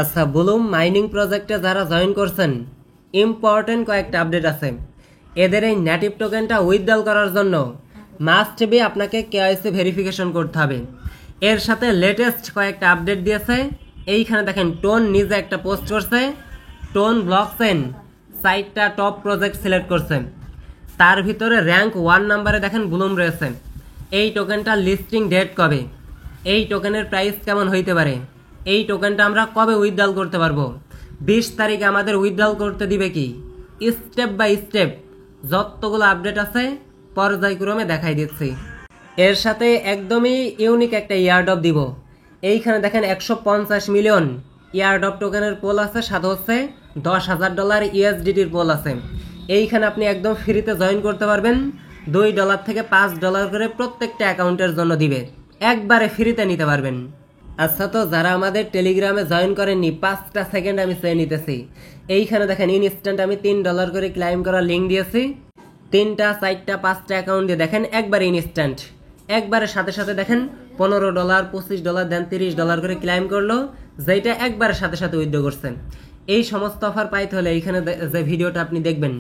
আচ্ছা, Bloom mining প্রজেক্টে যারা জয়েন করছেন, ইম্পর্টেন্ট কয়েকটা আপডেট আছে। এদের এই নেটিভ টোকেনটা উইথড্রল করার জন্য মাস্ট বি আপনাকে কেওয়াইসি ভেরিফিকেশন করতে হবে। এর সাথে লেটেস্ট কয়েকটা আপডেট দিয়েছে। এইখানে দেখেন টোন নিজে একটা পোস্ট করছে, টোন ব্লকচেন সাইটটা টপ প্রজেক্ট সিলেক্ট করছে। তার ভিতরে র্যাঙ্ক 1 নাম্বারে দেখেন ব্লুম রয়েছে। এই টোকেনটা লিস্টিং ডেট কবে, এই টোকেনের প্রাইস কেমন হইতে পারে, এই টোকেনটা আমরা কবে উইথড্রল করতে পারবো, 20 তারিখে আমাদের উইথড্রল করতে দিবে কি, স্টেপ বাই স্টেপ যতগুলো আপডেট আছে পর্যায়ক্রমে দেখাই দিচ্ছি। এর সাথে একদমই ইউনিক একটা ইয়ারড্রপ দিব। এইখানে দেখেন 150 মিলিয়ন ইয়ারড্রপ টোকেনের পোল আছে, সাথে হচ্ছে $10,000 ইউএসডিটির পোল আছে। এইখানে আপনি একদম ফ্রিতে জয়েন করতে পারবেন। $2 থেকে $5 করে প্রত্যেকটা অ্যাকাউন্টের জন্য দিবে, একবারে ফ্রিতে নিতে পারবেন। আচ্ছা, তো যারা আমাদের টেলিগ্রামে জয়েন করেননি, 5টা সেকেন্ড আমি চেয়ে নিতেছি। এইখানে দেখেন ইনস্ট্যান্ট আমি $3 করে ক্লাইম করার লিঙ্ক দিয়েছি। 3টা 4টা 5টা অ্যাকাউন্ট দিয়ে দেখেন একবারে ইনস্ট্যান্ট, একবারে সাথে সাথে দেখেন $15, $25, দেন $30 করে ক্লাইম করলো, যেটা একবারে সাথে সাথে উইথড্র করছেন। এই সমস্ত অফার পাইতে হলে এইখানে যে ভিডিওটা আপনি দেখবেন,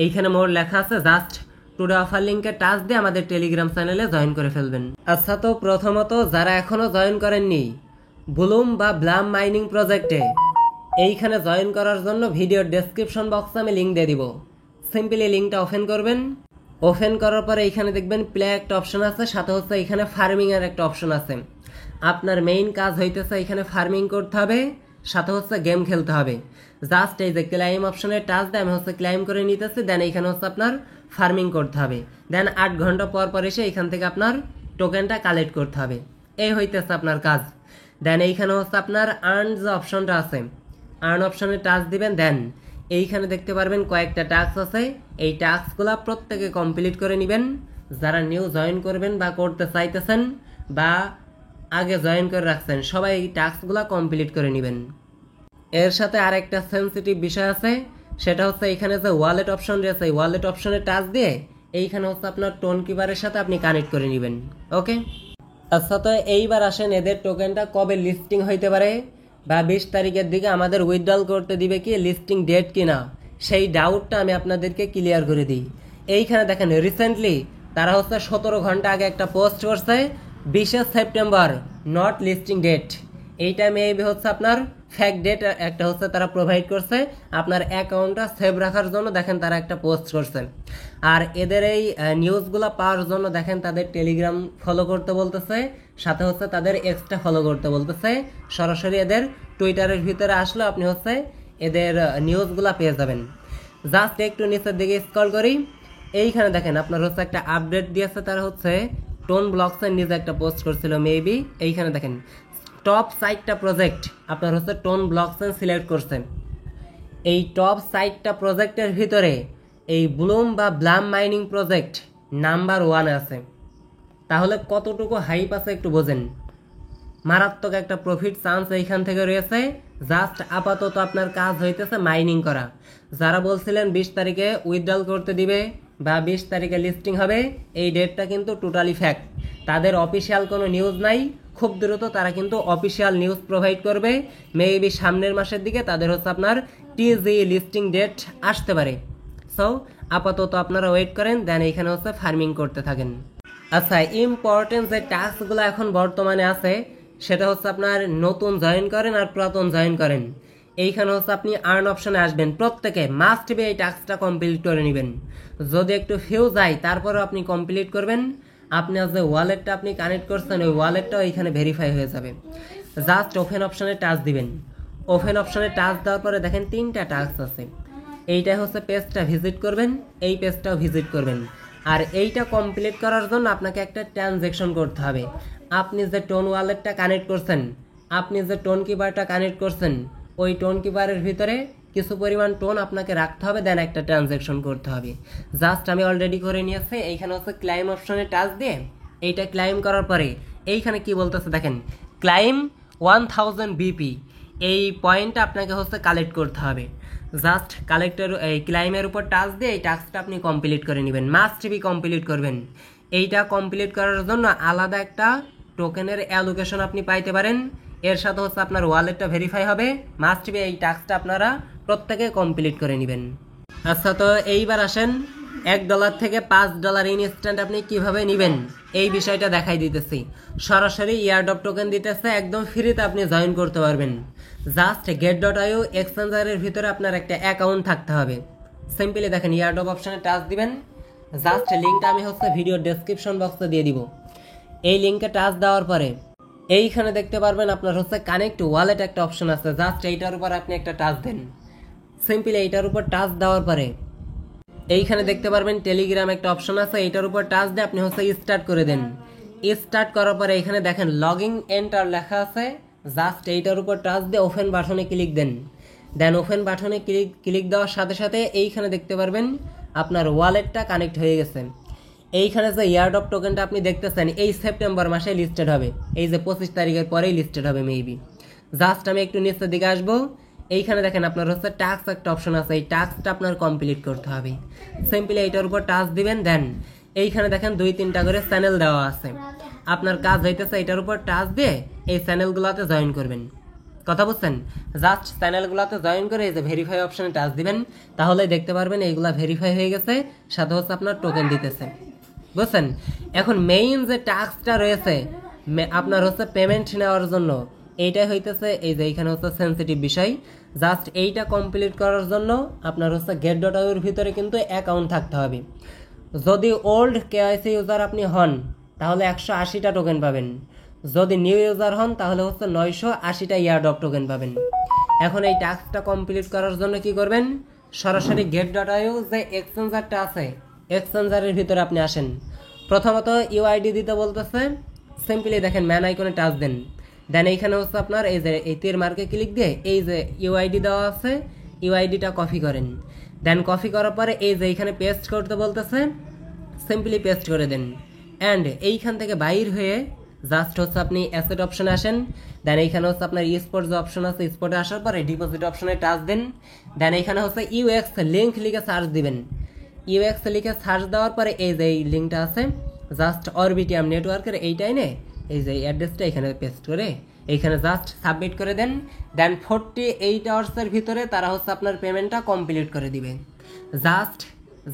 এইখানে মোর লেখা আছে, জাস্ট টুডে অফার লিঙ্কে টাচ দিয়ে আমাদের টেলিগ্রাম চ্যানেলে জয়েন করে ফেলবেন। আচ্ছা, তো প্রথমত যারা এখনো জয়েন করেননি ব্লুম বা ব্লাম মাইনিং প্রজেক্টে, এইখানে জয়েন করার জন্য ভিডিওর ডেসক্রিপশন বক্সে আমি লিঙ্ক দিয়ে দিব। সিম্পলি লিঙ্কটা ওপেন করবেন। ওপেন করার পরে এইখানে দেখবেন প্লে একটা অপশন আছে, সাথে হচ্ছে এখানে ফার্মিং এর একটা অপশন আছে। আপনার মেইন কাজ হইতেছে এখানে ফার্মিং করতে হবে, সাথে হচ্ছে গেম খেলতে হবে। জাস্ট এই যে ক্লাইম অপশনে টাচ দিয়ে আমি হচ্ছে ক্লাইম করে নিতেছি, দেন এইখানে হচ্ছে আপনার ফার্মিং করতে হবে। দেন 8 ঘন্টা পর পর এসে এইখান থেকে আপনার টোকেনটা কালেক্ট করতে হবে। এই হইতেছে আপনার কাজ। দেন এইখানে হচ্ছে আপনার আর্ন যে অপশনটা আছে, আর্ন অপশনে টাচ দিবেন। দেন এইখানে দেখতে পারবেন কয়েকটা টাস্ক আছে, এই টাস্কগুলো প্রত্যেকে কমপ্লিট করে নেবেন। যারা নিউ জয়েন করবেন বা করতে চাইতেছেন বা আগে জয়েন করে রাখছেন, সবাই এই টাস্কগুলো কমপ্লিট করে নেবেন। এর সাথে আরেকটা সেন্সিটিভ বিষয় আছে, সেটা হচ্ছে এইখানে যে ওয়ালেট অপশন রয়েছে, এই ওয়ালেট অপশনে টাচ দিয়ে এইখানে হচ্ছে আপনার টোন কিপারের সাথে আপনি কানেক্ট করে নেবেন। ওকে। আচ্ছা, তো এইবার আসেন এদের টোকেনটা কবে লিস্টিং হইতে পারে বা 20 তারিখের দিকে আমাদের উইথড্রল করতে দিবে কি, লিস্টিং ডেট কিনা, সেই ডাউটটা আমি আপনাদেরকে ক্লিয়ার করে দিই। এইখানে দেখেন রিসেন্টলি তারা হচ্ছে 17 ঘন্টা আগে একটা পোস্ট করছে, 20 সেপ্টেম্বর নট লিস্টিং ডেট। এইটা মেবি হচ্ছে আপনার ফ্যাক্ট ডেট একটা হচ্ছে তারা প্রোভাইড করছে আপনার অ্যাকাউন্টটা সেভ রাখার জন্য। দেখেন তারা একটা পোস্ট করছে। আর এদের এই নিউজগুলো পাওয়ার জন্য দেখেন তাদের টেলিগ্রাম ফলো করতে বলতেছে, সাথে হচ্ছে তাদের এক্সট্রা ফলো করতে বলতেছে। সরাসরি এদের টুইটারের ভিতরে আসলে আপনি হচ্ছে এদের নিউজগুলো পেয়ে যাবেন। জাস্ট একটু নিচের দিকে স্ক্রল করি, এইখানে দেখেন আপনার হচ্ছে একটা আপডেট দিয়েছে। তারা হচ্ছে টোন ব্লকচেন নিজে একটা পোস্ট করছিল মেবি। এইখানে দেখেন টপ 4টা প্রজেক্ট আপনার হচ্ছে টোন ব্লকচেন সিলেক্ট করছেন। এই টপ 4টা প্রজেক্টের ভিতরে এই ব্লুম বা ব্লাম মাইনিং প্রজেক্ট নাম্বার 1 আছে। তাহলে কতটুকু হাইপ আছে একটু বোঝেন। মারাত্মক একটা প্রফিট চান্স এইখান থেকে রয়েছে। জাস্ট আপাতত আপনার কাজ হইতেছে মাইনিং করা। যারা বলছিলেন 20 তারিখে উইথড্রল করতে দিবে বা 20 তারিখে লিস্টিং হবে, এই ডেটটা কিন্তু টোটালি ফ্যাক্ট। তাদের অফিসিয়াল কোনো নিউজ নাই, খুব দ্রুত তারা কিন্তু অফিসিয়াল নিউজ প্রোভাইড করবে। মেবি সামনের মাসের দিকে তাদের হচ্ছে আপনার টিজি লিস্টিং ডেট আসতে পারে। সো আপাতত আপনারা ওয়েট করেন, দেন এইখানে হচ্ছে ফার্মিং করতে থাকেন। আচ্ছা, ইম্পর্টেন্ট যে টাস্কগুলো এখন বর্তমানে আছে, সেটা হচ্ছে আপনার নতুন জয়েন করেন আর পুরাতন জয়েন করেন। এইখানে হচ্ছে আপনি আর্ন অপশনে আসবেন, প্রত্যেকে মাস্ট বি এই টাস্কটা কমপ্লিট করে নেবেন। যদি একটু ফিউ যায় তারপরেও আপনি কমপ্লিট করবেন। আপনার যে ওয়ালেটটা আপনি কানেক্ট করছেন, ওই ওয়ালেটটাও এইখানে ভেরিফাই হয়ে যাবে। জাস্ট ওপেন অপশনে টাচ দিবেন। ওপেন অপশনে টাচ দেওয়ার পরে দেখেন 3টা টাস্ক আছে। এইটাই হচ্ছে পেজটা ভিজিট করবেন, এই পেজটাও ভিজিট করবেন। আর এইটা কমপ্লিট করার জন্য আপনাকে একটা ট্রানজ্যাকশন করতে হবে। আপনি যে টোন ওয়ালেটটা কানেক্ট করছেন, আপনি যে টোন কিপারটা কানেক্ট করছেন, ওই টোন কিপারের ভিতরে কিছু পরিমাণ টোন আপনাকে রাখতে হবে, দেন একটা ট্রানজ্যাকশন করতে হবে। জাস্ট আমি অলরেডি করে নিয়েছি। এইখানে হচ্ছে ক্লাইম অপশনে টাচ দিয়ে এইটা ক্লাইম করার পরে এইখানে কি বলতেছে দেখেন, ক্লাইম 1000 বিপি। এই পয়েন্টটা আপনাকে হচ্ছে কালেক্ট করতে হবে। জাস্ট কালেক্টর এই ক্লাইমের উপর টাচ দিয়ে এই টাস্কটা আপনি কমপ্লিট করে নেবেন, মাস্ট বি কমপ্লিট করবেন। এইটা কমপ্লিট করার জন্য আলাদা একটা টোকেনের অ্যালোকেশন আপনি পাইতে পারেন। এর সাথে হচ্ছে আপনার ওয়ালেটটা ভেরিফাই হবে। মাস্ট বি এই টাস্কটা আপনারা প্রত্যেকে কমপ্লিট করে নেবেন। আচ্ছা, তো এইবার আসেন $1 থেকে $5 ইনস্ট্যান্ট আপনি কিভাবে নেবেন এই বিষয়টা দেখাই দিতেছি। সরাসরি ইয়ারড্রপ টোকেন দিতেছে, একদম ফ্রিতে আপনি জয়েন করতে পারবেন। জাস্ট get.io এক্সচেঞ্জারের ভিতরে আপনার একটা অ্যাকাউন্ট থাকতে হবে। সিম্পলি দেখেন ইয়ারড্রপ অপশনে টাচ দিবেন। জাস্ট লিঙ্কটা আমি হচ্ছে ভিডিও ডেসক্রিপশন বক্সে দিয়ে দিব। এই লিঙ্কে টাচ দেওয়ার পরে এইখানে দেখতে পারবেন আপনার হচ্ছে কানেক্ট ওয়ালেট একটা অপশন আছে। জাস্ট এইটার উপর আপনি একটা টাচ দেন। সিম্পলি এইটার উপর টাচ দেওয়ার পরে এইখানে দেখতে পারবেন টেলিগ্রাম একটা অপশন আছে, এইটার উপর টাচ দিয়ে আপনি হচ্ছে স্টার্ট করে দেন। স্টার্ট করার পরে এখানে দেখেন লগইন এন্টার লেখা আছে। জাস্ট এইটার উপর টাচ দিয়ে ওপেন বাটনে ক্লিক দেন। দেন ওপেন বাটনে ক্লিক দেওয়ার সাথে সাথে এইখানে দেখতে পারবেন আপনার ওয়ালেটটা কানেক্ট হয়ে গেছে। এইখানে যে ইয়ারড্রপ টোকেনটা আপনি দেখতেছেন এই সেপ্টেম্বর মাসে লিস্টেড হবে, এই যে 25 তারিখের পরেই লিস্টেড হবে মেবি। জাস্ট আমি একটু নিচের দিকে আসবো। এইখানে দেখেন আপনার হচ্ছে টাস্ক একটা অপশন আছে, এই টাস্কটা আপনার কমপ্লিট করতে হবে। সিম্পলি এইটার উপর টাচ দিবেন। দেন এইখানে দেখেন 2-3টা করে চ্যানেল দেওয়া আছে। আপনার কাজ হইতেছে এটার উপর টাচ দিয়ে এই চ্যানেলগুলোতে জয়েন করবেন। কথা বুঝছেন? জাস্ট চ্যানেলগুলোতে জয়েন করে এই যে ভেরিফাই অপশনে টাচ দিবেন, তাহলে দেখতে পারবেন এইগুলা ভেরিফাই হয়ে গেছে, সাথে হচ্ছে আপনার টোকেন দিতেছে। বুঝছেন? এখন মেইন যে টাস্কটা রয়েছে আপনার হচ্ছে পেমেন্ট নেওয়ার জন্য, এইটাই হইতেছে এই যে এইখানে হচ্ছে সেন্সিটিভ বিষয়। জাস্ট এইটা কমপ্লিট করার জন্য আপনার হচ্ছে get.io এর ভিতরে কিন্তু অ্যাকাউন্ট থাকতে হবে। যদি ওল্ড কেওয়াইসি ইউজার আপনি হন তাহলে 180টা টোকেন পাবেন। যদি নিউ ইউজার হন তাহলে হচ্ছে 980টা ইয়ারড্রপ টোকেন পাবেন। এখন এই টাস্কটা কমপ্লিট করার জন্য কি করবেন? সরাসরি get.io যে এক্সচেঞ্জারটা আছে এক্সচেঞ্জারের ভিতরে আপনি আসেন। প্রথমত ইউআইডি দিতে বলতেছে। সিম্পলি দেখেন ম্যান আইকনে টাচ দেন। দেন এইখানে হচ্ছে আপনার এই যে এই তীর মার্কে ক্লিক দিয়ে এই যে ইউআইডি দেওয়া আছে ইউআইডিটা কপি করেন। দেন কপি করার পরে এই যে এইখানে পেস্ট করতে বলতেছে, সিম্পলি পেস্ট করে দেন। অ্যান্ড এইখান থেকে বাইর হয়ে জাস্ট হচ্ছে আপনি অ্যাসেট অপশনে আসেন। দেন এইখানে হচ্ছে আপনার স্পট যে অপশন আছে স্পটে আসার পরে ডিপোজিট অপশনে টাচ দেন। দেন এইখানে হচ্ছে ইউএক্স লিঙ্ক লিখে সার্চ দিবেন। ইউএক্স লিখে সার্চ দেওয়ার পরে এই যে এই লিঙ্কটা আছে জাস্ট অরবিটিয়াম নেটওয়ার্কের এইটাই নে এই যে অ্যাড্রেসটা এখানে পেস্ট করে এইখানে জাস্ট সাবমিট করে দেন। দেন 48 আওয়ার্সের ভিতরে তারা হচ্ছে আপনার পেমেন্টটা কমপ্লিট করে দিবে। জাস্ট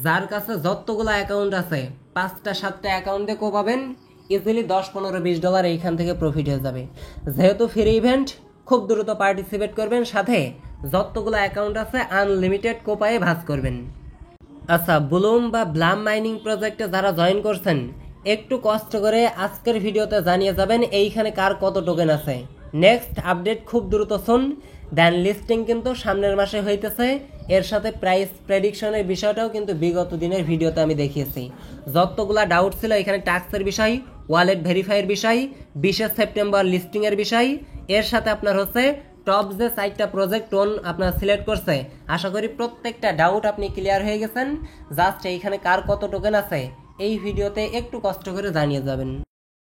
যার কাছে যতগুলো অ্যাকাউন্ট আছে 5টা-7টা অ্যাকাউন্ট দিয়ে পাবেন ইজিলি $10-15-20 এইখান থেকে প্রফিট হয়ে যাবে। যেহেতু ফ্রি ইভেন্ট খুব দ্রুত পার্টিসিপেট করবেন, সাথে যতগুলো অ্যাকাউন্ট আছে আনলিমিটেড কোপায়ে ভাজ করবেন। আচ্ছা, ব্লুম বা ব্লাম মাইনিং প্রজেক্টে যারা জয়েন করছেন একটু কষ্ট করে আজকের ভিডিওতে জানিয়ে যাবেন এইখানে কার কত টোকেন আছে। নেক্সট আপডেট খুব দ্রুত শুন। দেন লিস্টিং কিন্তু সামনের মাসে হইতেছে। এর সাথে প্রাইস প্রেডিকশনের বিষয়টাও কিন্তু বিগত দিনের ভিডিওতে আমি দেখিয়েছি। যতগুলা ডাউট ছিল এখানে ট্যাক্সের বিষয়, ওয়ালেট ভেরিফাইয়ের বিষয়, 20 সেপ্টেম্বর লিস্টিংয়ের বিষয়, এর সাথে আপনার হচ্ছে টপ যে 4টা প্রজেক্ট আপনার সিলেক্ট করছে, আশা করি প্রত্যেকটা ডাউট আপনি ক্লিয়ার হয়ে গেছেন। জাস্ট এইখানে কার কত টোকেন আছে এই ভিডিওতে একটু কষ্ট করে জানিয়ে যাবেন।